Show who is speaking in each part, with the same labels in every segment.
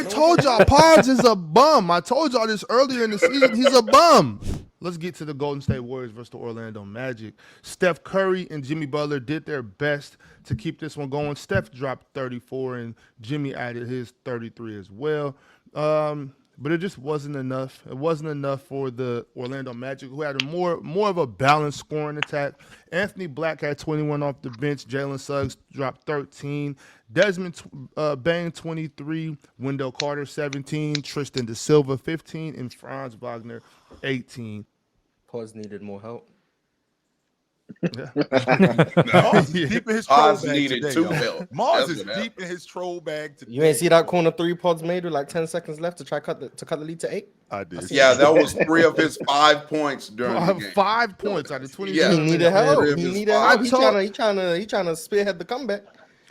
Speaker 1: told y'all Pods is a bum. I told y'all this earlier in the season. He's a bum. Let's get to the Golden State Warriors versus the Orlando Magic. Steph Curry and Jimmy Butler did their best to keep this one going. Steph dropped 34 and Jimmy added his 33 as well. But it just wasn't enough. It wasn't enough for the Orlando Magic, who had a more of a balanced scoring attack. Anthony Black had 21 off the bench. Jalen Suggs dropped 13. Desmond Bain, 23. Wendell Carter, 17. Tristan Da Silva, 15. And Franz Wagner, 18.
Speaker 2: Pause needed more help.
Speaker 1: Yeah.
Speaker 3: Mars is deep in his troll
Speaker 4: Oz
Speaker 3: bag
Speaker 4: needed
Speaker 3: today,
Speaker 4: two
Speaker 3: y'all.
Speaker 4: help.
Speaker 3: Mars
Speaker 4: That's
Speaker 3: is
Speaker 4: what
Speaker 3: deep in his troll bag today.
Speaker 2: You ain't see that corner 3 Pods made with like 10 seconds left to cut the lead to 8?
Speaker 3: I did.
Speaker 4: Yeah, that was 3 of his 5 points during the game.
Speaker 1: 5 points out of 20.
Speaker 4: Yeah.
Speaker 2: He needed help.
Speaker 4: It
Speaker 2: He
Speaker 4: was
Speaker 2: needed
Speaker 4: five.
Speaker 2: help. He trying to spearhead the comeback.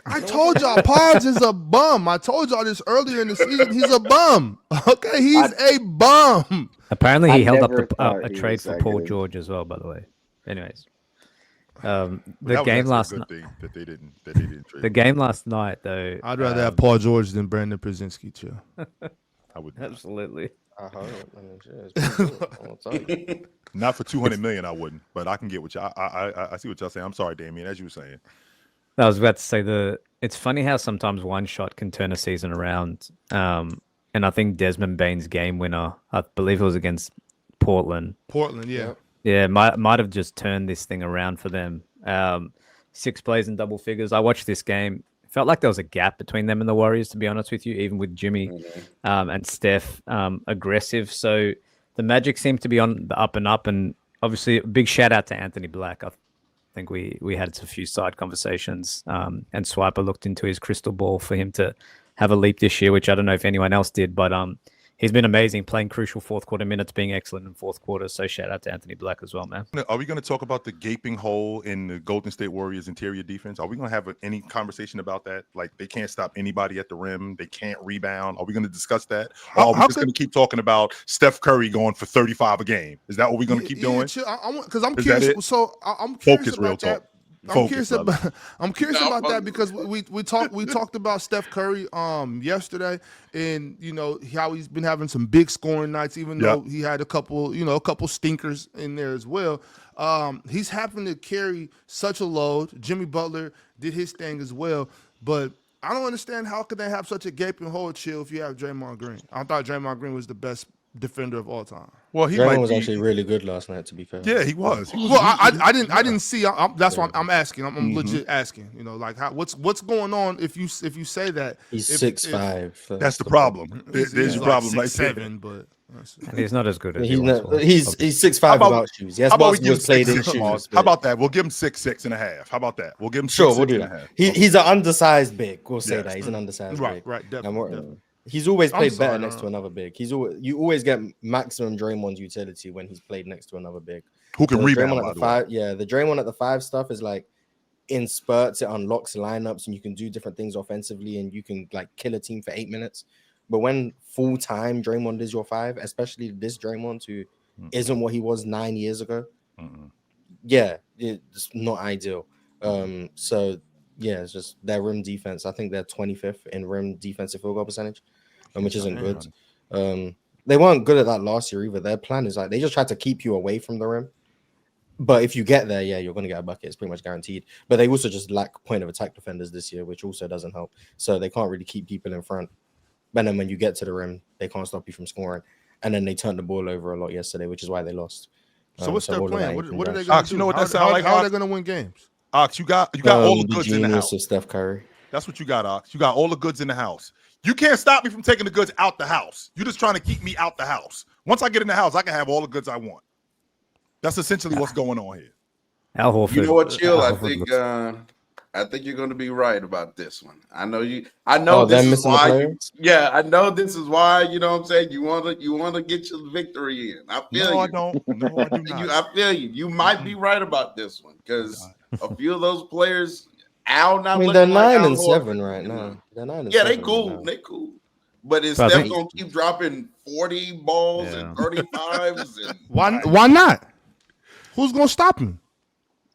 Speaker 1: I told y'all Pods is a bum. I told y'all this earlier in the season. He's a bum. Okay, he's a bum.
Speaker 5: Apparently, he held up
Speaker 6: never
Speaker 5: a
Speaker 6: thought he
Speaker 5: trade
Speaker 6: was
Speaker 5: for
Speaker 6: that
Speaker 5: Paul
Speaker 6: good.
Speaker 5: George as well. By the way, anyways,
Speaker 3: That
Speaker 5: the
Speaker 3: was
Speaker 5: game
Speaker 3: actually
Speaker 5: last
Speaker 3: a
Speaker 5: night.
Speaker 3: good thing that they didn't trade.
Speaker 5: The game last night, though.
Speaker 1: I'd rather have Paul George than Brandon Brzezinski, too.
Speaker 3: I would
Speaker 5: Absolutely.
Speaker 2: I'll tell you.
Speaker 3: not for $200 million. I wouldn't, but I can get what y'all. I see what y'all saying. I'm sorry, Damian, as you were saying.
Speaker 5: I was about to say it's funny how sometimes one shot can turn a season around. And I think Desmond Bain's game winner, I believe it was against Portland.
Speaker 1: Portland, yeah.
Speaker 5: Yeah, might have just turned this thing around for them. 6 plays in double figures. I watched this game. It felt like there was a gap between them and the Warriors, to be honest with you, even with Jimmy and Steph aggressive. So the Magic seem to be on the up and up. And obviously, a big shout out to Anthony Black. I think we had a few side conversations, and Swiper looked into his crystal ball for him to have a leap this year, which I don't know if anyone else did, but he's been amazing, playing crucial fourth quarter minutes, being excellent in fourth quarter. So shout out to Anthony Black as well, man.
Speaker 3: Are we going to talk about the gaping hole in the Golden State Warriors interior defense? Are we going to have any conversation about that? Like, they can't stop anybody at the rim. They can't rebound. Are we going to discuss that? Or are we just going to keep talking about Steph Curry going for 35 a game? Is that what we're going to keep doing?
Speaker 1: Because I'm
Speaker 3: Is that
Speaker 1: curious.
Speaker 3: it?
Speaker 1: So I'm curious
Speaker 3: Focus, real
Speaker 1: about that.
Speaker 3: talk.
Speaker 1: I'm curious about that because we talked about Steph Curry yesterday, and you know how he's been having some big scoring nights, even though he had a couple stinkers in there as well. He's having to carry such a load. Jimmy Butler did his thing as well, but I don't understand how could they have such a gaping hole, Chill, if you have Draymond Green. I thought Draymond Green was the best defender of all time.
Speaker 3: Well,
Speaker 2: Draymond was actually really good last night, to be fair.
Speaker 3: Yeah, he was.
Speaker 1: Well, I didn't see. That's why I'm asking. I'm legit asking. You know, like what's going on if you say that
Speaker 2: He's 6'5".
Speaker 3: That's the problem. There's your problem, like
Speaker 1: 6'7", but
Speaker 5: And he's not as good as
Speaker 2: He's
Speaker 5: he was.
Speaker 2: he's 6'5" without shoes. Yes, basketball's played in shoes.
Speaker 3: How about that? We'll give him 6'6" and a half. How about that? We'll give him
Speaker 2: we'll do that. He's an undersized big. We'll say
Speaker 3: Yes.
Speaker 2: that he's an undersized big.
Speaker 1: Right, definitely.
Speaker 2: He's always played better next to another big. You always get maximum Draymond's utility when he's played next to another big.
Speaker 3: Who can rebound?
Speaker 2: Draymond at the 5, the Draymond at the 5 stuff is like in spurts. It unlocks lineups and you can do different things offensively and you can like kill a team for 8 minutes. But when full time Draymond is your 5, especially this Draymond who isn't what he was 9 years ago, it's not ideal. So yeah, it's just their rim defense. I think they're 25th in rim defensive field goal percentage, which isn't good. They weren't good at that last year either. Their plan is like they just try to keep you away from the rim. But if you get there, you're going to get a bucket. It's pretty much guaranteed. But they also just lack point of attack defenders this year, which also doesn't help. So they can't really keep people in front. But then when you get to the rim, they can't stop you from scoring. And then they turned the ball over a lot yesterday, which is why they lost.
Speaker 1: So what's their plan? What are they going to
Speaker 3: Ox,
Speaker 1: do?
Speaker 3: you know what that
Speaker 1: how
Speaker 3: sounds like?
Speaker 1: are they going to win games?
Speaker 3: Ox, you got all the goods in the
Speaker 2: genius
Speaker 3: house.
Speaker 2: of Steph Curry.
Speaker 3: That's what you got, Ox. You got all the goods in the house. You can't stop me from taking the goods out the house. You're just trying to keep me out the house. Once I get in the house, I can have all the goods I want. That's essentially what's going on here.
Speaker 5: Al Horford.
Speaker 4: You know what, Chill?
Speaker 5: Al
Speaker 4: I
Speaker 5: Horford
Speaker 4: think you're going to be right about this one. I know this is why. I know this is why. You know what I'm saying. You want to get your victory in. I feel you.
Speaker 3: I don't. No, I do not.
Speaker 4: I feel you. You might be right about this one because a few of those players. Al not.
Speaker 2: I mean, they're 9 and 7 right now. They're 9 and 7.
Speaker 4: They cool.
Speaker 2: Right
Speaker 4: they cool. But is Steph gonna keep dropping 40 balls and 35s? And
Speaker 1: why not? Who's gonna stop him?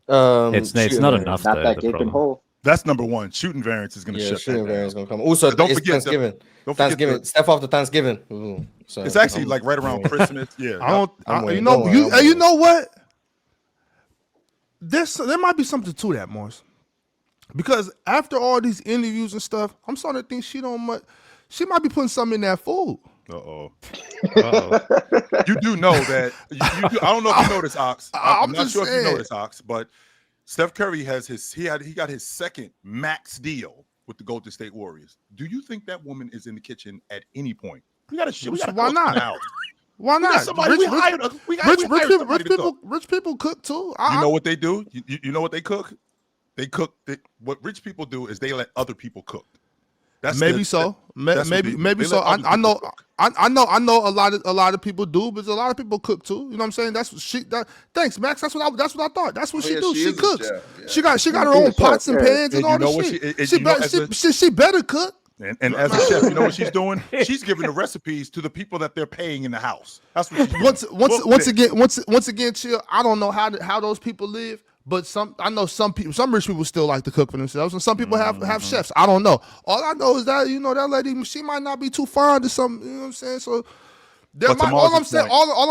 Speaker 5: It's not enough.
Speaker 6: Not
Speaker 5: though,
Speaker 6: that
Speaker 5: the
Speaker 6: gaping
Speaker 5: problem.
Speaker 6: hole.
Speaker 3: That's number one. Shooting variance is going to shut
Speaker 2: shooting
Speaker 3: that
Speaker 2: variance
Speaker 3: down.
Speaker 2: going to come. Also,
Speaker 3: don't
Speaker 2: it's
Speaker 3: forget
Speaker 2: Thanksgiving.
Speaker 3: Thanksgiving.
Speaker 2: Step after Thanksgiving. Ooh, so
Speaker 3: it's actually like right around Christmas. Yeah.
Speaker 1: You know what? There might be something to that, Morris. Because after all these interviews and stuff, I'm starting to think she might be putting something in that food.
Speaker 3: Uh-oh. You do know that. You do, I don't know if you know this, Ox. I'm not sure if you know this, Ox, but Steph Curry has he got his second max deal with the Golden State Warriors. Do you think that woman is in the kitchen at any point?
Speaker 1: Why not? Why not? Rich people cook too.
Speaker 3: You know what they do? You know what they cook? They cook. What rich people do is they let other people cook. Maybe so. I know a lot of people do, but a lot of people cook too. You know what I'm saying? That's what thanks, Max. That's what I thought. That's what she do. She cooks. Yeah. She got her own pots and pans and all this shit. She better cook. And as a chef, you know what she's doing? She's giving the recipes to the people that they're paying in the house. That's what she's doing.
Speaker 1: Once again, chill. I don't know how those people live. But I know some rich people still like to cook for themselves, and some people have chefs. I don't know. All I know is that that lady, she might not be too fond of some. You know what I'm saying? So all I'm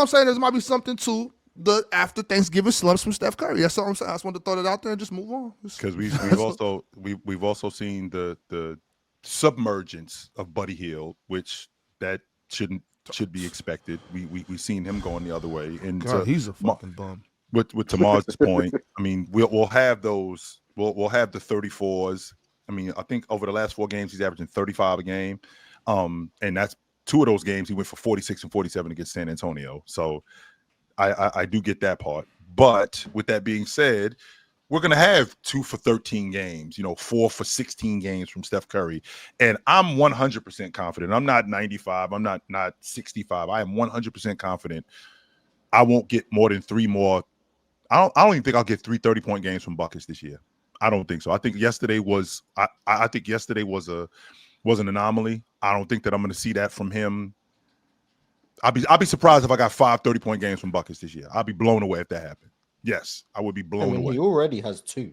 Speaker 1: saying is there might be something to the after Thanksgiving slumps from Steph Curry. That's all I'm saying. I just wanted to throw that out there and just move on.
Speaker 3: Because we've also seen the submergence of Buddy Hield, which that should be expected. We've seen him going the other way, and
Speaker 1: God, he's a fucking bum.
Speaker 3: With Tamar's point, I mean, we'll have those. We'll have the 34s. I mean, I think over the last 4 games, he's averaging 35 a game. And that's 2 of those games he went for 46 and 47 against San Antonio. So I do get that part. But with that being said, we're gonna have 2 for 13 games, 4 for 16 games from Steph Curry, and I'm 100% confident. I'm not 95. I'm not 65. I am 100% confident. I won't get more than 3 more. I don't even think I'll get 3 30-point games from buckets this year. I don't think so. I think yesterday was an anomaly. I don't think that I'm going to see that from him. I'll be surprised if I got 5 30-point games from buckets this year. I'll be blown away if that happened. Yes, I would be blown away.
Speaker 2: He already has 2.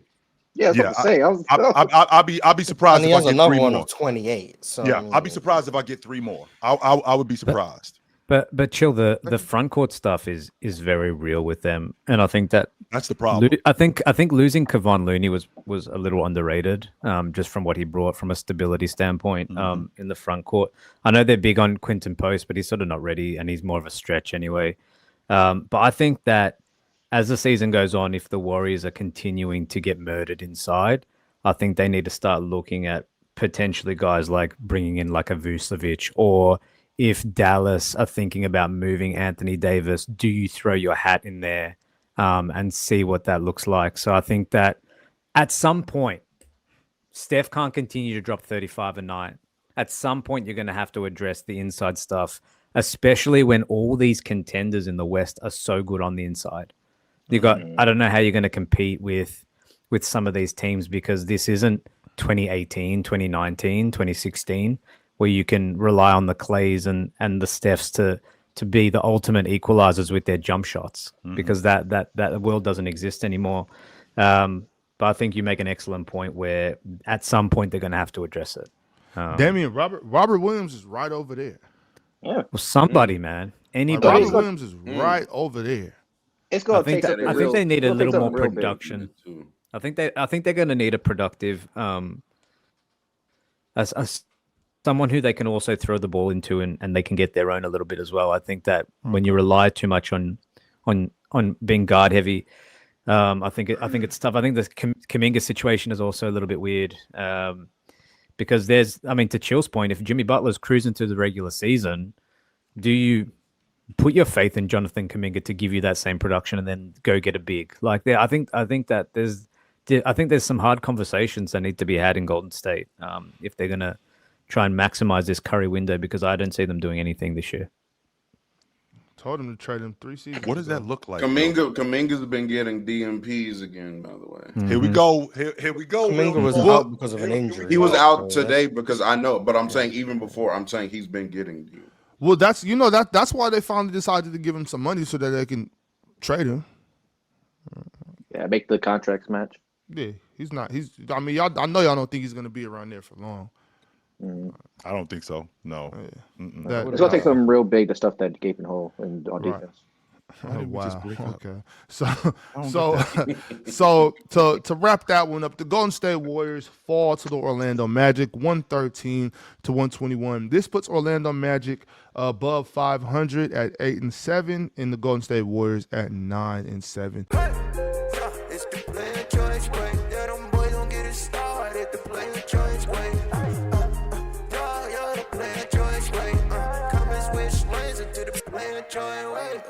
Speaker 6: Yeah,
Speaker 3: I'll be surprised
Speaker 2: and
Speaker 3: if I get
Speaker 2: another
Speaker 3: 3
Speaker 2: one
Speaker 3: more.
Speaker 2: Of 28. So
Speaker 3: yeah, I'll be surprised if I get 3 more. I would be surprised.
Speaker 5: But chill, the front court stuff is very real with them, and I think
Speaker 3: that's the problem.
Speaker 5: I think losing Kevon Looney was a little underrated, just from what he brought from a stability standpoint, in the front court. I know they're big on Quinton Post, but he's sort of not ready, and he's more of a stretch anyway. But I think that as the season goes on, if the Warriors are continuing to get murdered inside, I think they need to start looking at potentially guys like bringing in like a Vucevic, or if Dallas are thinking about moving Anthony Davis, do you throw your hat in there and see what that looks like? So I think that at some point, Steph can't continue to drop 35 a night. At some point, you're going to have to address the inside stuff, especially when all these contenders in the West are so good on the inside. You got, I don't know how you're going to compete with some of these teams, because this isn't 2018, 2019, 2016. Where you can rely on the Clays and the Stephs to be the ultimate equalizers with their jump shots, because that world doesn't exist anymore. But I think you make an excellent point where at some point they're going to have to address it.
Speaker 1: Damian, Robert Williams is right over there.
Speaker 5: Yeah, well, somebody, man, anybody.
Speaker 1: Robert Williams is right over there.
Speaker 6: It's going to take.
Speaker 5: I think they need a little more production. I think they're going to need a productive as someone who they can also throw the ball into, and they can get their own a little bit as well. I think that when you rely too much on being guard heavy, I think it's tough. I think the Kuminga situation is also a little bit weird, because to Chill's point, if Jimmy Butler's cruising through the regular season, do you put your faith in Jonathan Kuminga to give you that same production and then go get a big? Like, I think that there's some hard conversations that need to be had in Golden State if they're gonna try and maximize this Curry window, because I don't see them doing anything this year.
Speaker 1: Told him to trade him 3 seasons.
Speaker 3: What does that look like?
Speaker 4: Kuminga's been getting DMPs again, by the way.
Speaker 3: Mm-hmm. Here we go.
Speaker 2: Kuminga was out because of an injury.
Speaker 4: He was out today because I know, but I'm saying even before, I'm saying he's been getting DMPs.
Speaker 1: Well, that's why they finally decided to give him some money so that they can trade him.
Speaker 6: Yeah, make the contracts match.
Speaker 1: Yeah, He's not. I mean, y'all. I know y'all don't think he's gonna be around there for long.
Speaker 3: I don't think so. No.
Speaker 6: It's gonna take something real big to stuff that gaping hole on defense.
Speaker 1: Oh, wow. Okay. So to wrap that one up, the Golden State Warriors fall to the Orlando Magic 113-121. This puts Orlando Magic above 500 at 8-7, and the Golden State Warriors at 9-7. It's the player choice way. Yeah, them boys don't get it started. The player choice way. The player choice way. Come and switch lanes into the player choice way.